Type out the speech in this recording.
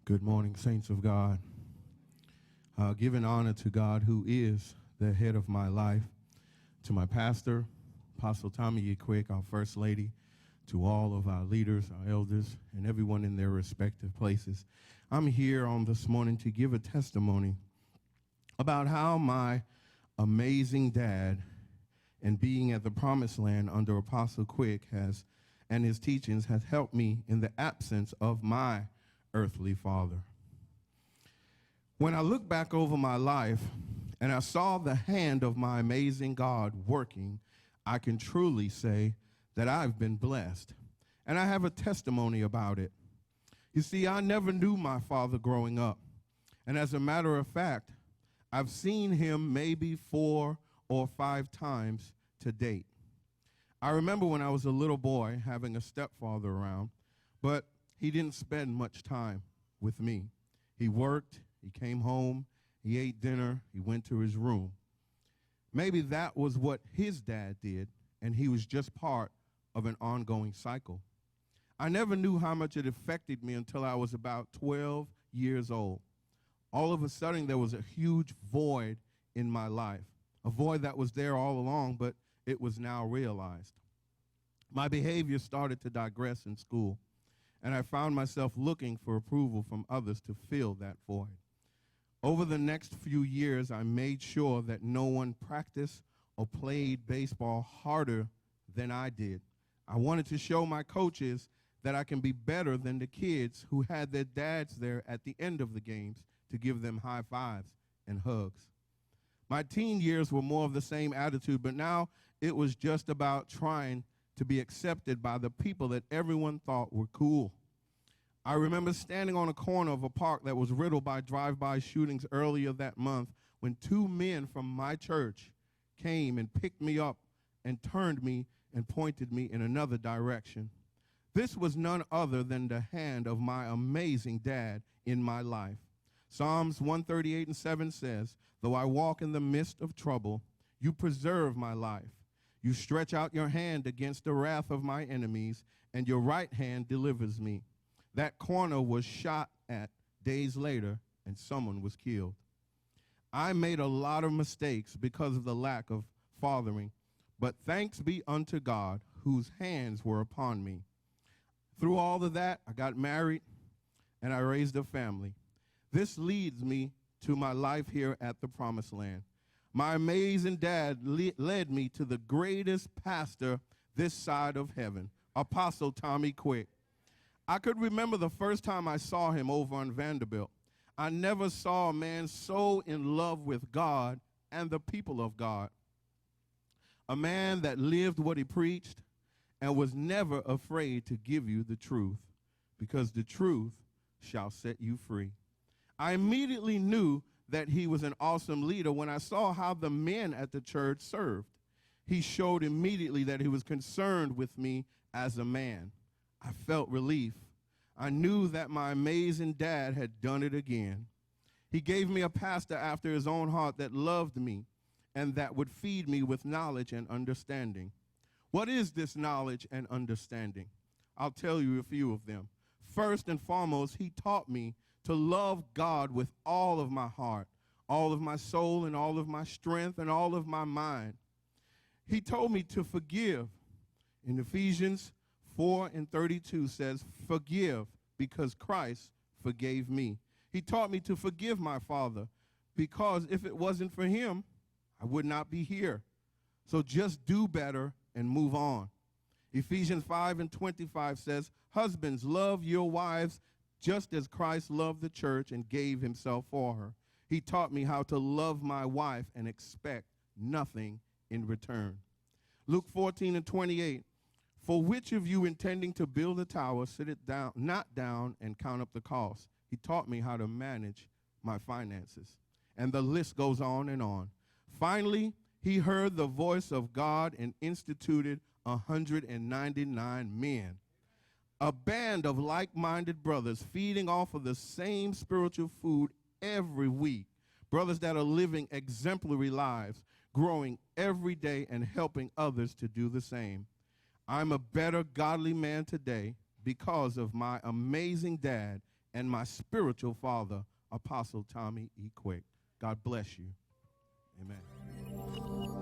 Good morning, saints of God. Giving honor to God, who is the head of my life, to my pastor, Apostle Tommy E. Quick, our First Lady, to all of our leaders, our elders, and everyone in their respective places. I'm here on this morning to give a testimony about how my amazing dad and being at the Promised Land under Apostle Quick and his teachings has helped me in the absence of my earthly father. When I look back over my life and I saw the hand of my amazing God working, I can truly say that I've been blessed. And I have a testimony about it. You see, I never knew my father growing up. And as a matter of fact, I've seen him maybe 4 or 5 times to date. I remember when I was a little boy having a stepfather around, but he didn't spend much time with me. He worked, he came home, he ate dinner, he went to his room. Maybe that was what his dad did, and he was just part of an ongoing cycle. I never knew how much it affected me until I was about 12 years old. All of a sudden, there was a huge void in my life, a void that was there all along, but it was now realized. My behavior started to digress in school, and I found myself looking for approval from others to fill that void. Over the next few years, I made sure that no one practiced or played baseball harder than I did. I wanted to show my coaches that I can be better than the kids who had their dads there at the end of the games to give them high fives and hugs. My teen years were more of the same attitude, but now it was just about trying to be accepted by the people that everyone thought were cool. I remember standing on a corner of a park that was riddled by drive-by shootings earlier that month when 2 men from my church came and picked me up and turned me and pointed me in another direction. This was none other than the hand of my amazing dad in my life. Psalms 138:7 says, "Though I walk in the midst of trouble, you preserve my life. You stretch out your hand against the wrath of my enemies, and your right hand delivers me." That corner was shot at days later, and someone was killed. I made a lot of mistakes because of the lack of fathering, but thanks be unto God, whose hands were upon me. Through all of that, I got married, and I raised a family. This leads me to my life here at the Promised Land. My amazing dad led me to the greatest pastor this side of heaven, Apostle Tommy Quick. I could remember the first time I saw him over on Vanderbilt. I never saw a man so in love with God and the people of God. A man that lived what he preached and was never afraid to give you the truth, because the truth shall set you free. I immediately knew that he was an awesome leader when I saw how the men at the church served. He showed immediately that he was concerned with me as a man. I felt relief. I knew that my amazing dad had done it again. He gave me a pastor after his own heart that loved me and that would feed me with knowledge and understanding. What is this knowledge and understanding? I'll tell you a few of them. First and foremost, he taught me to love God with all of my heart, all of my soul, and all of my strength, and all of my mind. He told me to forgive. In Ephesians 4:32 says, "Forgive because Christ forgave me." He taught me to forgive my father, because if it wasn't for him, I would not be here. So just do better and move on. Ephesians 5:25 says, "Husbands, love your wives just as Christ loved the church and gave himself for her." He taught me how to love my wife and expect nothing in return. Luke 14:28, "For which of you intending to build a tower, sit it down, not down and count up the cost?" He taught me how to manage my finances. And the list goes on and on. Finally, he heard the voice of God and instituted 199 men. A band of like-minded brothers feeding off of the same spiritual food every week. Brothers that are living exemplary lives, growing every day and helping others to do the same. I'm a better godly man today because of my amazing dad and my spiritual father, Apostle Tommy E. Quick. God bless you. Amen.